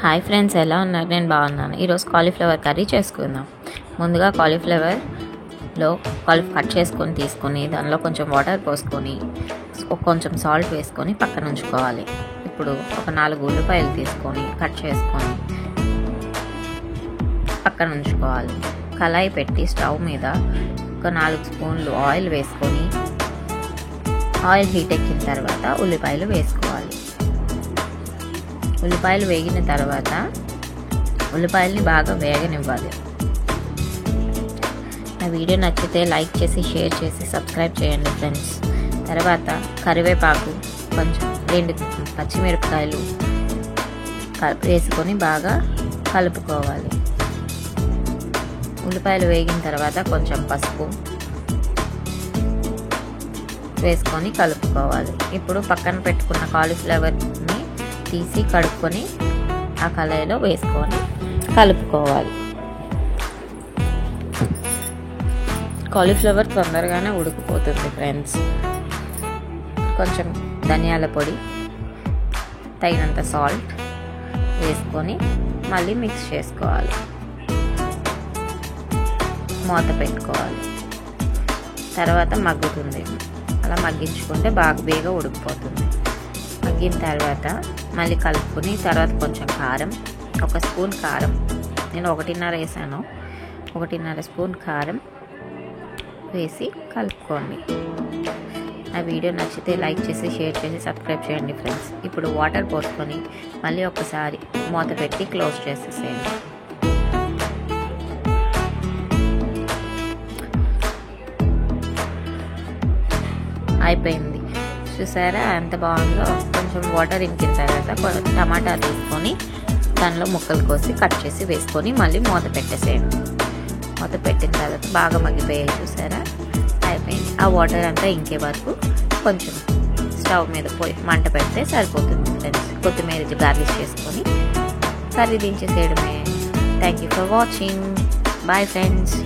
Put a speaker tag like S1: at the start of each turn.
S1: Hi friends, ఎలా ఉన్నారు? నేను బాగున్నాను. ఈరోజు కాలీఫ్లవర్ కర్రీ చేసుకుందాం. ముందుగా కాలీఫ్లవర్లో కట్ చేసుకొని తీసుకొని దానిలో కొంచెం వాటర్ పోసుకొని కొంచెం సాల్ట్ వేసుకొని పక్కన ఉంచుకోవాలి. ఇప్పుడు ఒక 4 ఉల్లిపాయలు తీసుకొని కట్ చేసుకొని పక్కన ఉంచుకోవాలి. కళాయి పెట్టి స్టవ్ మీద ఒక 4 స్పూన్లు ఆయిల్ వేసుకొని ఆయిల్ హీట్ ఎక్కిన తర్వాత ఉల్లిపాయలు వేసుకోవాలి. ఉల్లిపాయలు వేగిన తర్వాత ఉల్లిపాయల్ని బాగా వేగనివ్వాలి. నా వీడియో నచ్చితే లైక్ చేసి, షేర్ చేసి, సబ్స్క్రైబ్ చేయండి ఫ్రెండ్స్. తర్వాత కరివేపాకు, కొంచెం 2 పచ్చిమిరపకాయలు వేసుకొని బాగా కలుపుకోవాలి. ఉల్లిపాయలు వేగిన తర్వాత కొంచెం పసుపు వేసుకొని కలుపుకోవాలి. ఇప్పుడు పక్కన పెట్టుకున్న కాలీఫ్లవర్ని తీసి కడుక్కొని ఆ కళాయిలో వేసుకొని కలుపుకోవాలి. కాలీఫ్లవర్ తొందరగానే ఉడికిపోతుంది ఫ్రెండ్స్. కొంచెం ధనియాల పొడి, తగినంత సాల్ట్ వేసుకొని మళ్ళీ మిక్స్ చేసుకోవాలి. మూత పెట్టుకోవాలి. తర్వాత మగ్గుతుంది. అలా మగ్గించుకుంటే బాగా బేగా ఉడికిపోతుంది. మగ్గిన తర్వాత మళ్ళీ కలుపుకొని తర్వాత కొంచెం కారం, 1 స్పూన్ కారం, నేను 1.5 వేసాను. 1.5 స్పూన్ కారం వేసి కలుపుకోండి. నా వీడియో నచ్చితే లైక్ చేసి, షేర్ చేసి, సబ్స్క్రైబ్ చేయండి ఫ్రెండ్స్. ఇప్పుడు వాటర్ పోసుకొని మళ్ళీ ఒకసారి మూత పెట్టి క్లోజ్ చేసేసేయండి. అయిపోయింది. చూసారా ఎంత బాగుందో? కొంచెం వాటర్ ఇంకిన తర్వాత టమాటా తీసుకొని దానిలో ముక్కలు కోసి కట్ చేసి వేసుకొని మళ్ళీ మూత పెట్టేసేయండి. మూత పెట్టిన తర్వాత బాగా మగ్గిపోయాయి. చూసారా? అయిపోయింది. ఆ వాటర్ అంతా ఇంకే వరకు కొంచెం స్టవ్ మీద మంట పెడితే సరిపోతుంది ఫ్రెండ్స్. కొత్తిమీర గార్నిష్ చేసుకొని కర్రీ దించేసేయడమే. Thank you for watching. Bye friends.